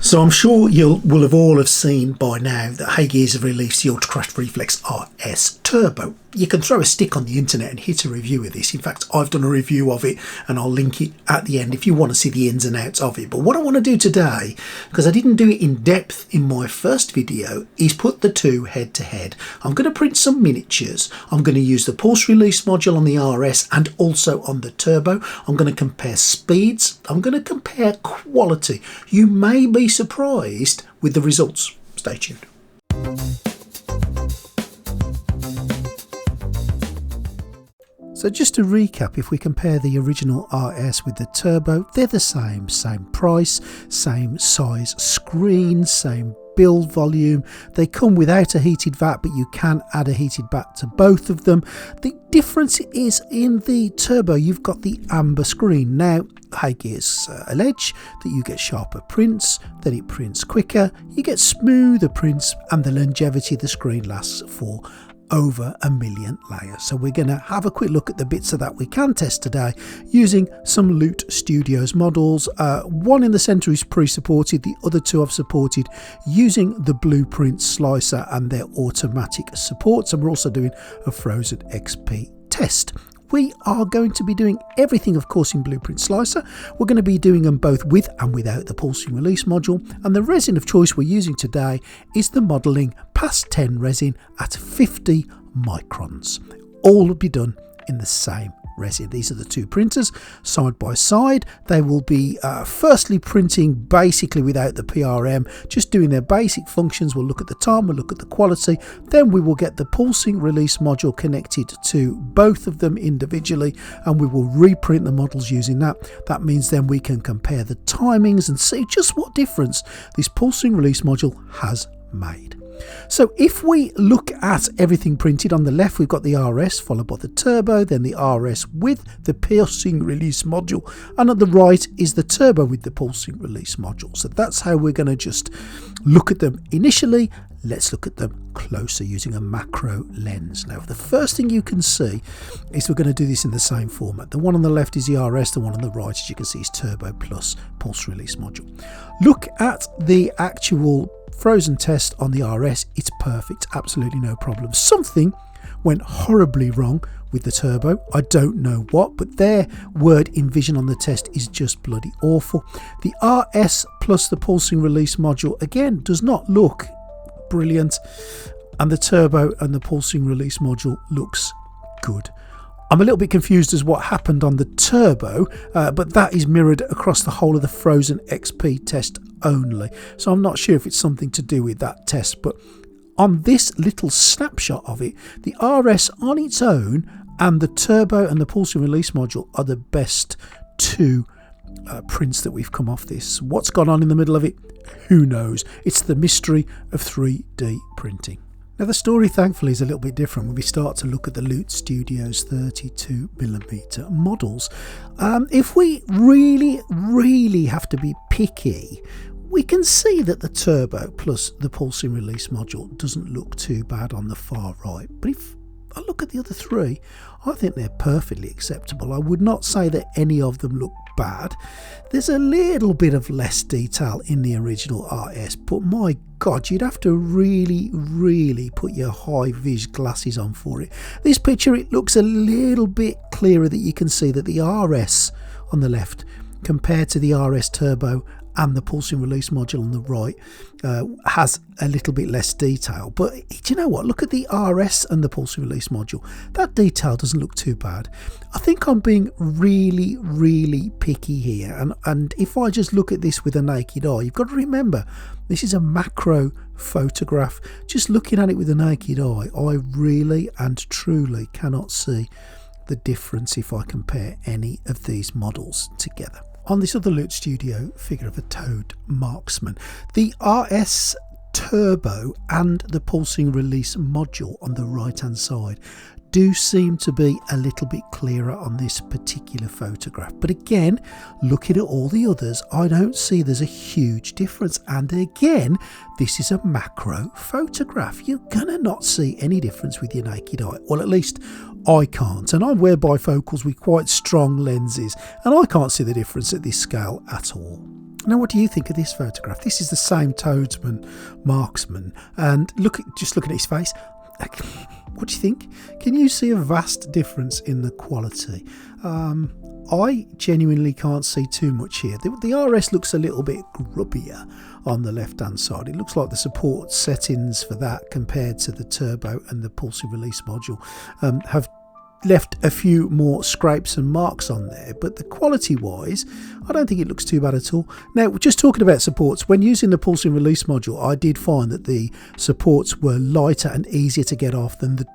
So I'm sure you will have all have seen by now that Hey Gears have released the Ultracraft Reflex RS Turbo. You can throw a stick on the internet and hit a review of this. In fact, I've done a review of it and I'll link it at the end if you want to see the ins and outs of it. But what I want to do today, because I didn't do it in depth in my first video, is put the two head to head. I'm going to print some miniatures. I'm going to use the pulse release module on the RS and also on the Turbo. I'm going to compare speeds. I'm going to compare quality. You may be surprised with the results. Stay tuned. So just to recap, if we compare the original RS with the Turbo, they're the same price, same size screen, same build volume. They come without a heated VAT, but you can add a heated VAT to both of them. The difference is in the Turbo, you've got the amber screen. Now, Hey Gears allege that you get sharper prints, that it prints quicker, you get smoother prints, and the longevity of the screen lasts for over 1 million layers. So we're going to have a quick look at the bits of that we can test today using some Loot Studios models. One in the center is pre-supported, the other two I've supported using the Blueprint Slicer and their automatic supports, and we're also doing a Frozen XP test. We are going to be doing everything, of course, in Blueprint Slicer. We're going to be doing them both with and without the pulsing release module, and the resin of choice we're using today is the Modeling PAS 10 resin at 50 microns. All will be done in the same resin. These are the two printers side by side. They will be firstly printing basically without the PRM, just doing their basic functions. We'll look at the time, we'll look at the quality, then we will get the pulsing release module connected to both of them individually, and we will reprint the models using that. That means then we can compare the timings and see just what difference this pulsing release module has made. So if we look at everything printed, on the left we've got the RS followed by the Turbo, then the RS with the pulsing release module, and at the right is the Turbo with the pulsing release module. So that's how we're going to just look at them initially. Let's look at them closer using a macro lens. Now, the first thing you can see is we're going to do this in the same format. The one on the left is the RS, the one on the right, as you can see, is Turbo plus pulse release module. Look at the actual Frozen test on the RS. It's perfect, absolutely no problem. Something went horribly wrong with the Turbo. I don't know what, but their word in vision on the test is just bloody awful. The RS plus the pulsing release module again does not look brilliant, and the Turbo and the pulsing release module looks good. I'm a little bit confused as what happened on the Turbo, but that is mirrored across the whole of the Frozen XP test only. So I'm not sure if it's something to do with that test, but on this little snapshot of it, the RS on its own and the Turbo and the pulsing release module are the best two prints that we've come off this. What's gone on in the middle of it? Who knows? It's the mystery of 3D printing. Now the story thankfully is a little bit different when we start to look at the Loot Studios 32mm models. If we really have to be picky, we can see that the Turbo plus the pulsing release module doesn't look too bad on the far right. But if I look at the other three, I think they're perfectly acceptable. I would not say that any of them look bad. There's a little bit of less detail in the original RS, but my God, you'd have to really put your high-vis glasses on for it. This picture, it looks a little bit clearer that you can see that the RS on the left compared to the RS Turbo and the pulsing release module on the right has a little bit less detail. But do you know what? Look at the RS and the pulsing release module. That detail doesn't look too bad. I think I'm being really picky here. And if I just look at this with a naked eye, you've got to remember, this is a macro photograph. Just looking at it with a naked eye, I really and truly cannot see the difference if I compare any of these models together. On this other Loot Studio figure of a Toad Marksman, the RS Turbo and the pulsing release module on the right hand side do seem to be a little bit clearer on this particular photograph. But again, looking at all the others, I don't see there's a huge difference. And again, this is a macro photograph. You're gonna not see any difference with your naked eye. Well, at least I can't. And I wear bifocals with quite strong lenses, and I can't see the difference at this scale at all. Now, what do you think of this photograph? This is the same Toadsman Marksman, and just looking at his face, what do you think? Can you see a vast difference in the quality? I genuinely can't see too much here. The RS looks a little bit grubbier on the left hand side. It looks like the support settings for that compared to the turbo and the pulsing release module have left a few more scrapes and marks on there, but the quality wise I don't think it looks too bad at all. Now, just talking about supports, when using the pulsing release module, I did find that the supports were lighter and easier to get off than the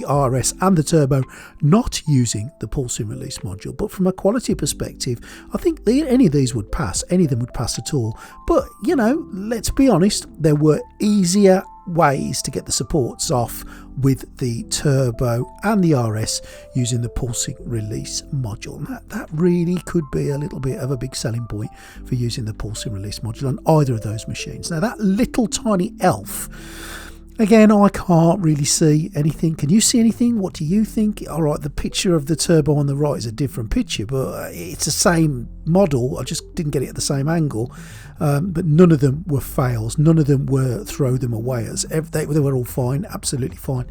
RS and the turbo not using the pulsing release module. But from a quality perspective, I think any of these would pass, any of them would pass at all. But you know, let's be honest, there were easier ways to get the supports off with the turbo and the RS using the pulsing release module. That really could be a little bit of a big selling point for using the pulsing release module on either of those machines. Now, that little tiny elf, again, I can't really see anything. Can you see anything? What do you think? All right, the picture of the turbo on the right is a different picture, but it's the same model. I just didn't get it at the same angle. But none of them were fails. None of them were throw them away. They were all fine, absolutely fine.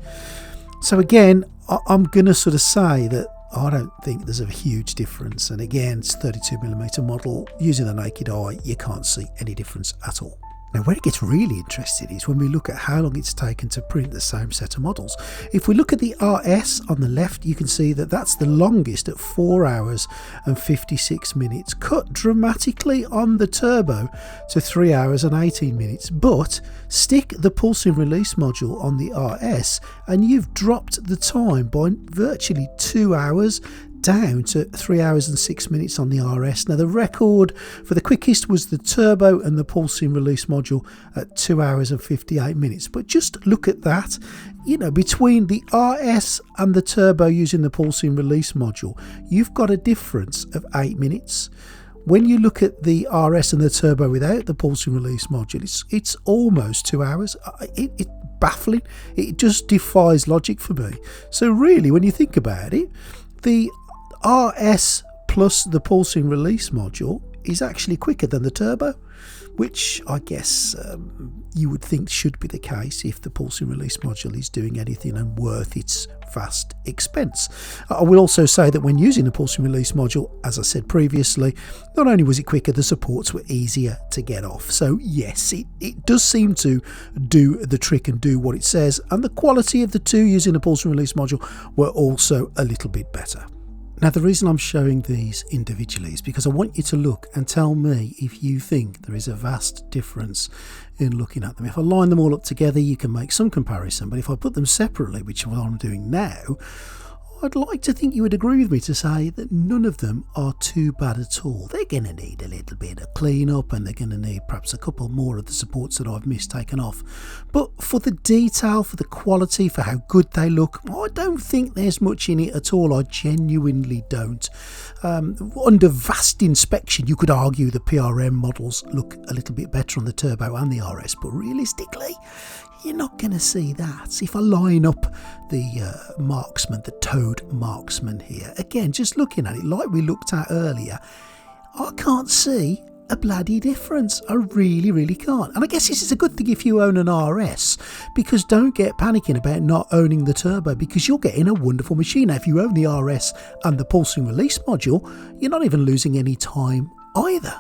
So again, I'm going to sort of say that I don't think there's a huge difference. And again, it's 32mm model. Using the naked eye, you can't see any difference at all. Now, where it gets really interesting is when we look at how long it's taken to print the same set of models. If we look at the RS on the left, you can see that that's the longest at 4 hours and 56 minutes, cut dramatically on the turbo to 3 hours and 18 minutes. But stick the pulsing release module on the RS and you've dropped the time by virtually 2 hours, down to 3 hours and 6 minutes on the RS. Now, the record for the quickest was the turbo and the pulsing release module at 2 hours and 58 minutes. But just look at that, you know, between the RS and the turbo using the pulsing release module, you've got a difference of 8 minutes. When you look at the RS and the turbo without the pulsing release module, it's almost 2 hours. It's baffling. It just defies logic for me. So really, when you think about it, the RS plus the pulsing release module is actually quicker than the turbo, which I guess you would think should be the case if the pulsing release module is doing anything and worth its vast expense. I will also say that when using the pulsing release module, as I said previously, not only was it quicker, the supports were easier to get off. So yes, it does seem to do the trick and do what it says, and the quality of the two using the pulsing release module were also a little bit better. Now, the reason I'm showing these individually is because I want you to look and tell me if you think there is a vast difference in looking at them. If I line them all up together, you can make some comparison, but if I put them separately, which is what I'm doing now, I'd like to think you would agree with me to say that none of them are too bad at all. They're going to need a little bit of clean up, and they're going to need perhaps a couple more of the supports that I've missed taken off. But for the detail, for the quality, for how good they look, I don't think there's much in it at all. I genuinely don't. Under vast inspection, you could argue the PRM models look a little bit better on the turbo and the RS, but realistically, you're not going to see that. If I line up the Marksman, the Toad Marksman here, again, just looking at it like we looked at earlier, I can't see a bloody difference. I really can't. And I guess this is a good thing if you own an RS, because don't get panicking about not owning the turbo, because you're getting a wonderful machine. Now, if you own the RS and the pulsing release module, you're not even losing any time either.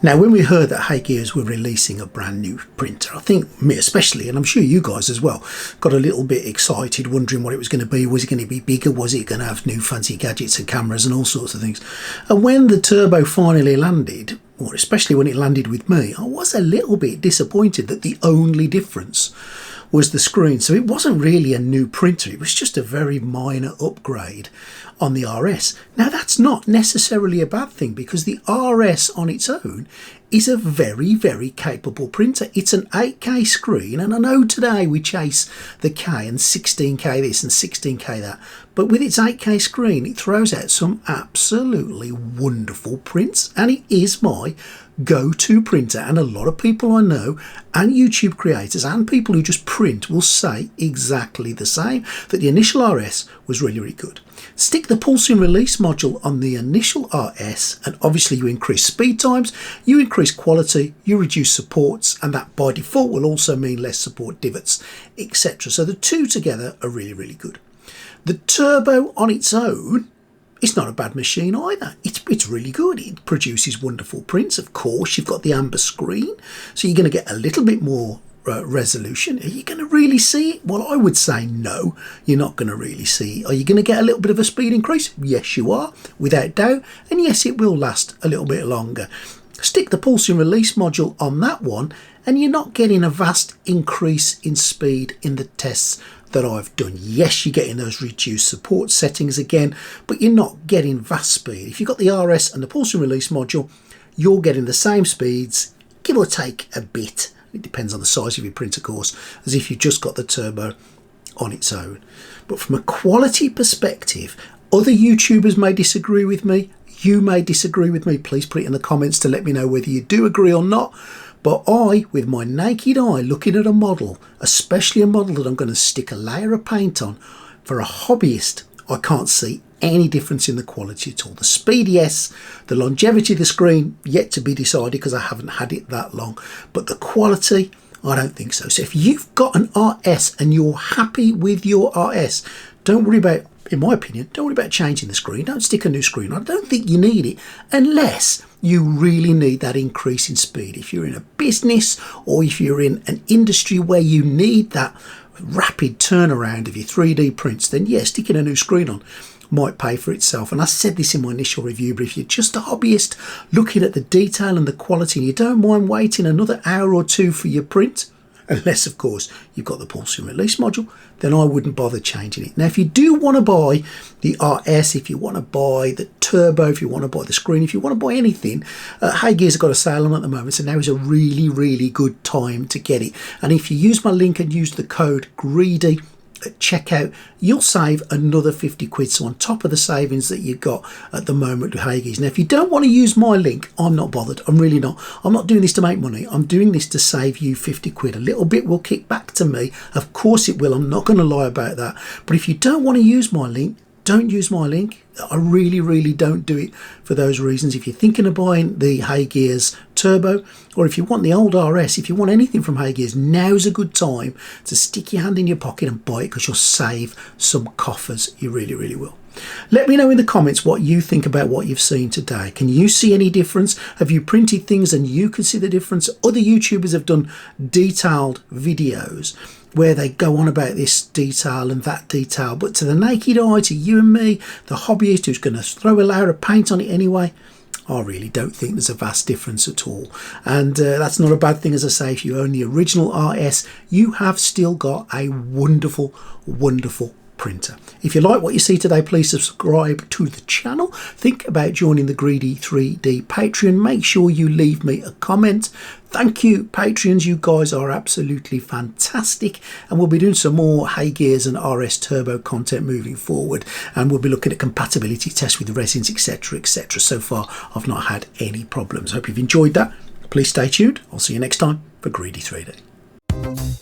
Now, when we heard that Hey Gears were releasing a brand new printer, I think me especially, and I'm sure you guys as well, got a little bit excited, wondering what it was going to be. Was it going to be bigger? Was it going to have new fancy gadgets and cameras and all sorts of things? And when the turbo finally landed, or especially when it landed with me, I was a little bit disappointed that the only difference was the screen. So it wasn't really a new printer, it was just a very minor upgrade on the RS. Now, that's not necessarily a bad thing, because the RS on its own is a very capable printer. It's an 8K screen, and I know today we chase the K and 16K this and 16K that, but with its 8K screen, it throws out some absolutely wonderful prints, and it is my go-to printer. And a lot of people I know, and YouTube creators and people who just print, will say exactly the same, that the initial RS was really good. Stick the pulsing release module on the initial RS, and obviously you increase speed times, you increase quality, you reduce supports, and that by default will also mean less support divots, etc. So the two together are really, really good. The turbo on its own, it's not a bad machine either. It's really good. It produces wonderful prints. Of course, you've got the amber screen, so you're going to get a little bit more resolution. Are you going to really see it? Well, I would say no, you're not going to really see it. Are you going to get a little bit of a speed increase? Yes, you are, without doubt. And yes, it will last a little bit longer. Stick the pulsing release module on that one, and you're not getting a vast increase in speed in the tests that I've done. Yes, you're getting those reduced support settings again, but you're not getting vast speed. If you've got the RS and the pulsing release module, you're getting the same speeds, give or take a bit. It depends on the size of your print, of course, as if you've just got the turbo on its own. But from a quality perspective, other YouTubers may disagree with me. You may disagree with me. Please put it in the comments to let me know whether you do agree or not. But I, with my naked eye, looking at a model, especially a model that I'm going to stick a layer of paint on, for a hobbyist, I can't see any difference in the quality at all. The speed, yes. The longevity of the screen, yet to be decided because I haven't had it that long. But the quality, I don't think so. So if you've got an RS and you're happy with your RS, don't worry about, in my opinion, don't worry about changing the screen. Don't stick a new screen on. I don't think you need it unless you really need that increase in speed. If you're in a business or if you're in an industry where you need that rapid turnaround of your 3D prints, then yes, sticking a new screen on might pay for itself. And I said this in my initial review, but if you're just a hobbyist looking at the detail and the quality and you don't mind waiting another hour or two for your print, unless of course you've got the pulsing release module, then I wouldn't bother changing it. Now if you do want to buy the RS, if you want to buy the turbo, if you want to buy the screen, if you want to buy anything, Hey-Gears have got a sale on at the moment, so now is a really, really good time to get it. And if you use my link and use the code GREEDY at checkout, you'll save another 50 quid, so on top of the savings that you've got at the moment with Hey-Gears. Now if you don't want to use my link, I'm not bothered. I'm really not. I'm not doing this to make money. I'm doing this to save you 50 quid. A little bit will kick back to me, of course it will. I'm not going to lie about that. But if you don't want to use my link, don't use my link. I really, really don't do it for those reasons. If you're thinking of buying the Hey-Gears Turbo, or if you want the old RS, if you want anything from Hey-Gears, now's a good time to stick your hand in your pocket and buy it, because you'll save some coffers. You really, really will. Let me know in the comments what you think about what you've seen today. Can you see any difference? Have you printed things and you can see the difference? Other YouTubers have done detailed videos where they go on about this detail and that detail, but to the naked eye, to you and me, the hobbyist who's going to throw a layer of paint on it anyway, I really don't think there's a vast difference at all. And that's not a bad thing. As I say, if you own the original RS, you have still got a wonderful, wonderful printer. If you like what you see today, please subscribe to the channel. Think about joining the Greedy 3D Patreon. Make sure you leave me a comment. Thank you, Patreons. You guys are absolutely fantastic. And we'll be doing some more Hey-Gears and RS Turbo content moving forward. And we'll be looking at compatibility tests with resins, etc., etc. So far, I've not had any problems. Hope you've enjoyed that. Please stay tuned. I'll see you next time for Greedy 3D.